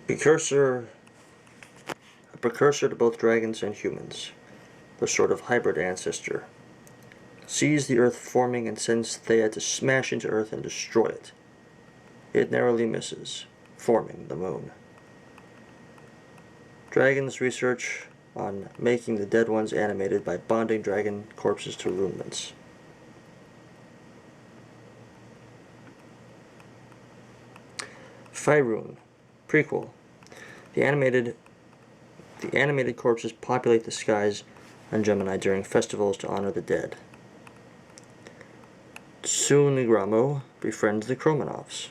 A precursor to both dragons and humans, the sort of hybrid ancestor, sees the Earth forming and sends Thea to smash into Earth and destroy it. It narrowly misses, forming the moon. Dragons research on making the dead ones animated by bonding dragon corpses to runements. Fyrune, prequel. The animated corpses populate the skies on Gemini during festivals to honor the dead. Tsungramo befriends the Kromanovs.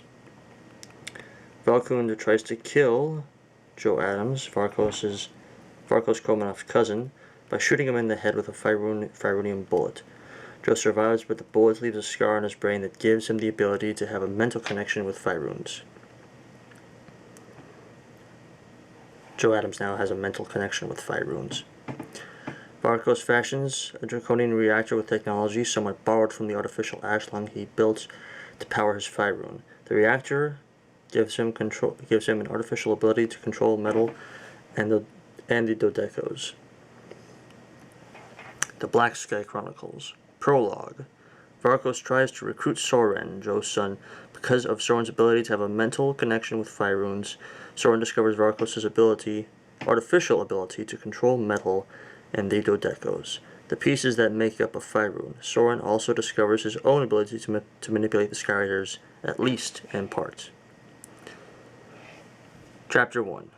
Valkund tries to kill Joe Adams, Varkos Kromanov's cousin, by shooting him in the head with a Fyrunium bullet. Joe survives, but the bullet leaves a scar on his brain that gives him the ability to have a mental connection with Fyrunes. Joe Adams now has a mental connection with Fyrunes. Varkos fashions a draconian reactor with technology somewhat borrowed from the artificial ashlang he built to power his Fyrune. The reactor gives him an artificial ability to control metal and the Dodecos. The Black Sky Chronicles. Prologue. Varkos tries to recruit Soren, Joe's son, because of Soren's ability to have a mental connection with Fyrunes. Soren discovers Varkos' artificial ability to control metal and the Dodecos, the pieces that make up a Fyrune. Soren also discovers his own ability to manipulate the Skyriders, at least in part. Chapter 1.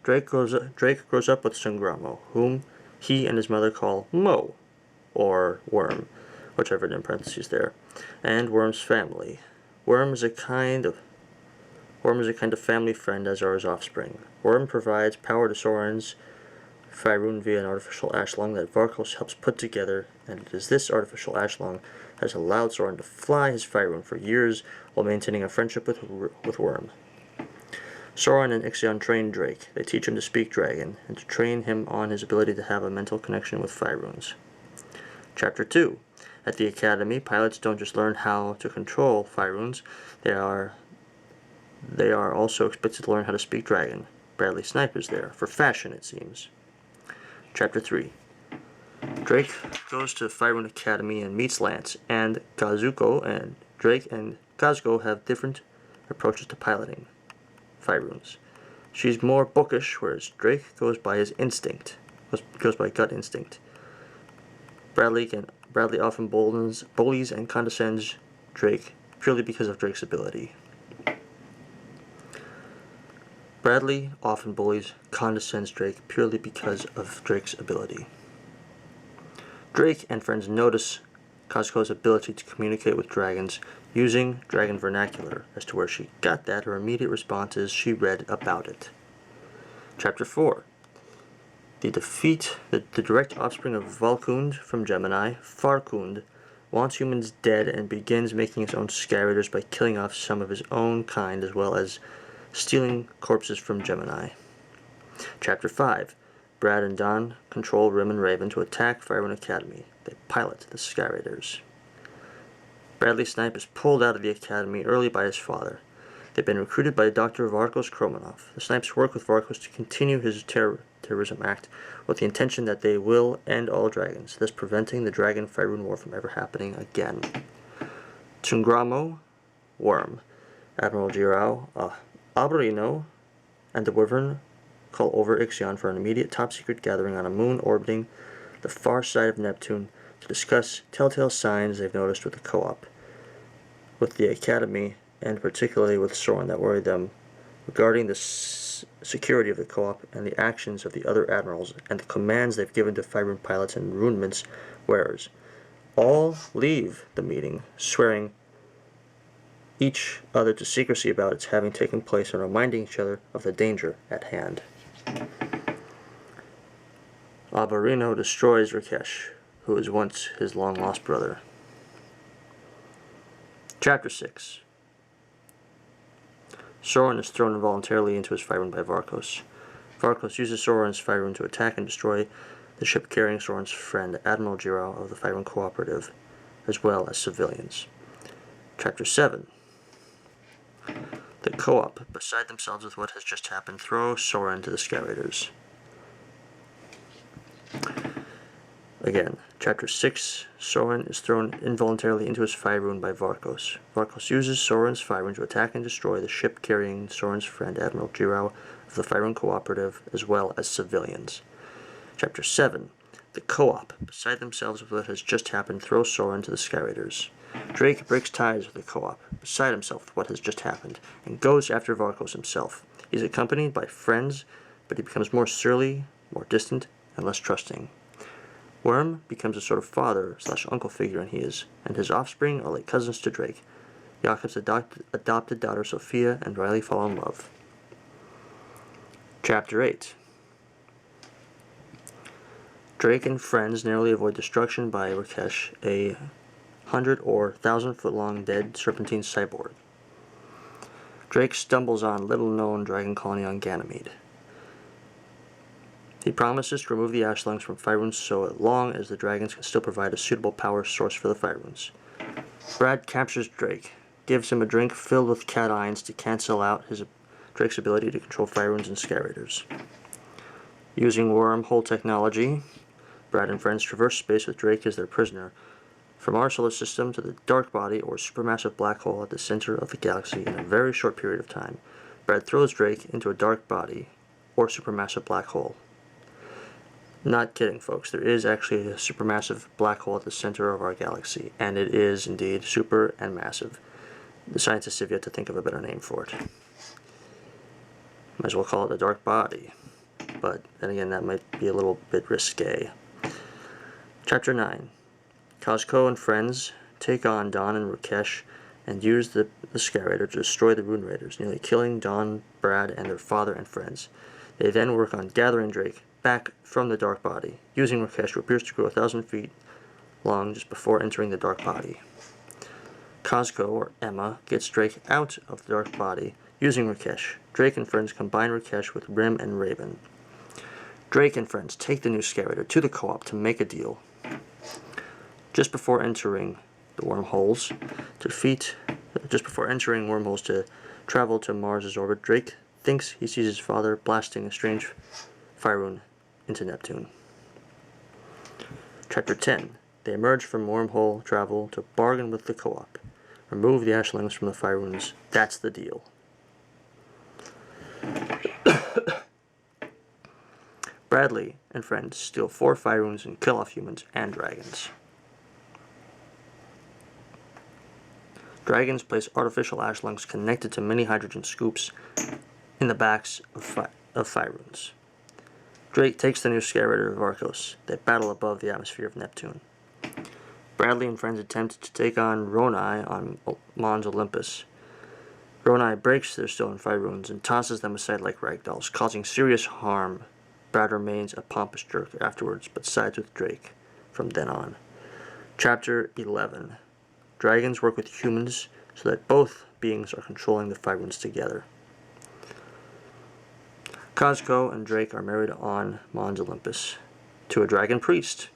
Drake grows up with Tsungramo, whom he and his mother call Mo, or Worm, which I've written in parentheses there, and Worm's family. Worm is a kind of family friend, as are his offspring. Worm provides power to Soren's Fyrune via an artificial ashlang that Varkos helps put together, and it is this artificial ashlang that has allowed Soren to fly his Fyrune for years while maintaining a friendship with Worm. Soren and Ixion train Drake. They teach him to speak dragon, and to train him on his ability to have a mental connection with Fyrunes. Chapter 2. At the Academy, pilots don't just learn how to control Fyrunes, they are also expected to learn how to speak dragon. Bradley Snipe is there, for fashion it seems. Chapter 3. Drake goes to Fyrune Academy and meets Lance, and Kazuko, and Drake and Kazuko have different approaches to piloting Fyrunes. She's more bookish, whereas Drake goes by gut instinct. Bradley often bullies and condescends Drake purely because of Drake's ability. Bradley often condescends Drake purely because of Drake's ability. Drake and friends notice Kazuko's ability to communicate with dragons using dragon vernacular. As to where she got that, her immediate response is she read about it. Chapter 4. The direct offspring of Valkund from Gemini, Farkund, wants humans dead and begins making his own Skyriders by killing off some of his own kind as well as stealing corpses from Gemini. Chapter 5. Brad and Don control Rim and Raven to attack Fyrune Academy. They pilot the Skyriders. Bradley Snipe is pulled out of the Academy early by his father. They've been recruited by Dr. Varkos Kromanov. The Snipes work with Varkos to continue his terrorism act with the intention that they will end all dragons, thus preventing the Dragon-Fyrune War from ever happening again. Tsungramo, Worm, Admiral Jirao, Alberino, and the Wyvern call over Ixion for an immediate top-secret gathering on a moon orbiting the far side of Neptune to discuss telltale signs they've noticed with the co-op, with the Academy, and particularly with Soren that worry them regarding the security of the co-op and the actions of the other admirals and the commands they've given to Fyrune pilots and runements wearers. All leave the meeting swearing each other to secrecy about its having taken place and reminding each other of the danger at hand. Alberino destroys Rakesh, who was once his long-lost brother. Chapter 6. Soren is thrown involuntarily into his Fyrune by Varkos. Varkos uses Soren's Fyrune to attack and destroy the ship carrying Soren's friend, Admiral Jirao of the Fyrune Cooperative, as well as civilians. Chapter 7. The co-op, beside themselves with what has just happened, throw Soren to the scarators. Again, Chapter 6, Soren is thrown involuntarily into his Fyrune by Varkos. Varkos uses Soren's Fyrune to attack and destroy the ship carrying Soren's friend Admiral Jirao of the Fyrune Cooperative, as well as civilians. Chapter 7, the co-op, beside themselves with what has just happened, throw Soren to the scarators. Drake breaks ties with the co-op, beside himself with what has just happened, and goes after Varkos himself. He is accompanied by friends, but he becomes more surly, more distant, and less trusting. Worm becomes a sort of father/uncle figure, and his offspring are like cousins to Drake. Jakob's adopted daughter Sophia and Riley fall in love. Chapter 8. Drake and friends narrowly avoid destruction by Rakesh, a 100 or 1,000-foot-long dead serpentine cyborg. Drake stumbles on little-known dragon colony on Ganymede. He promises to remove the ashlungs from Fyrunes so long as the dragons can still provide a suitable power source for the Fyrunes. Brad captures Drake, gives him a drink filled with cations to cancel out Drake's ability to control Fyrunes and scarators. Using wormhole technology, Brad and friends traverse space with Drake as their prisoner, from our solar system to the dark body or supermassive black hole at the center of the galaxy in a very short period of time. Brad throws Drake into a dark body or supermassive black hole. Not kidding, folks. There is actually a supermassive black hole at the center of our galaxy, and it is indeed super and massive. The scientists have yet to think of a better name for it. Might as well call it a dark body, but then again, that might be a little bit risque. Chapter 9. Cosco and friends take on Dawn and Rakesh and use the Scarator to destroy the Rune Raiders, nearly killing Dawn, Brad, and their father and friends. They then work on gathering Drake back from the dark body, using Rakesh, who appears to grow 1,000 feet long just before entering the dark body. Cosco, or Emma, gets Drake out of the dark body, using Rakesh. Drake and friends combine Rakesh with Rim and Raven. Drake and friends take the new Scarator to the co-op to make a deal. Just before entering wormholes to travel to Mars' orbit, Drake thinks he sees his father blasting a strange Fyrune into Neptune. Chapter 10. They emerge from wormhole travel to bargain with the co-op. Remove the ashlings from the Fyrunes. That's the deal. Bradley and friends steal 4 Fyrunes and kill off humans and dragons. Dragons place artificial ashlungs connected to mini hydrogen scoops in the backs of Fyrunes. Drake takes the new Scarator of Varkos. They battle above the atmosphere of Neptune. Bradley and friends attempt to take on Ronai on Mons Olympus. Ronai breaks their stolen Fyrunes and tosses them aside like ragdolls, causing serious harm. Brad remains a pompous jerk afterwards, but sides with Drake from then on. Chapter 11. Dragons work with humans so that both beings are controlling the Fyrunes together. Cosco and Drake are married on Mons Olympus to a dragon priest.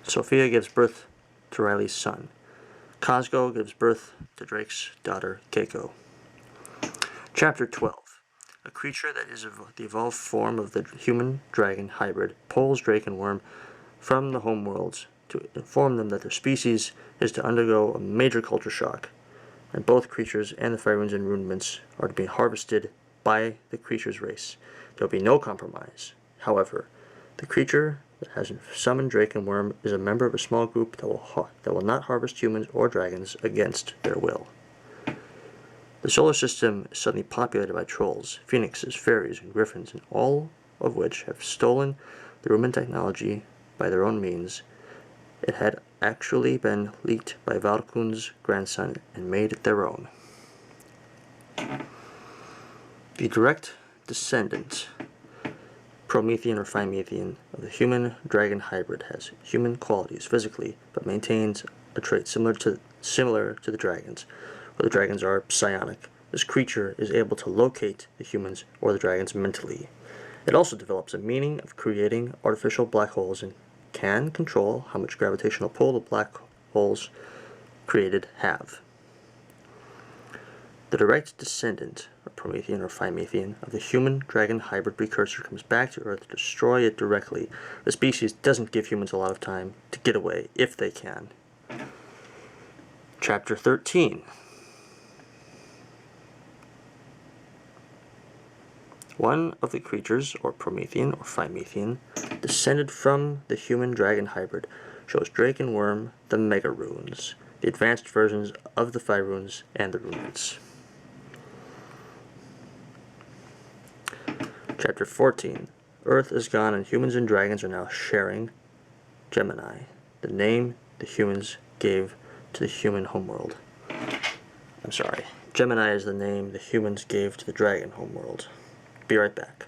Sophia gives birth to Riley's son. Cosco gives birth to Drake's daughter, Keiko. Chapter 12. A creature that is the evolved form of the human-dragon hybrid pulls Drake and Worm from the homeworlds to inform them that their species is to undergo a major culture shock, and both creatures and the Fyrunes and rudiments are to be harvested by the creature's race. There will be no compromise. However, the creature that has summoned Drake and Worm is a member of a small group that will not harvest humans or dragons against their will. The solar system is suddenly populated by trolls, phoenixes, fairies, and griffins, and all of which have stolen the Roman technology by their own means. It had actually been leaked by Valkun's grandson and made it their own. The direct descendant, Promethean or Phimethean, of the human-dragon hybrid has human qualities physically, but maintains a trait similar to the dragons, where the dragons are psionic. This creature is able to locate the humans or the dragons mentally. It also develops a meaning of creating artificial black holes and can control how much gravitational pull the black holes created have. The direct descendant, or Promethean or Phymethean, of the human-dragon hybrid precursor comes back to Earth to destroy it directly. The species doesn't give humans a lot of time to get away, if they can. Chapter 13. One of the creatures, or Promethean or Phymethean, descended from the human-dragon hybrid, shows Drake and Worm the Mega Runes, the advanced versions of the Fyrunes and the Runes. Chapter 14. Earth is gone and humans and dragons are now sharing Gemini, the name the humans gave to the human homeworld. I'm sorry. Gemini is the name the humans gave to the dragon homeworld. Be right back.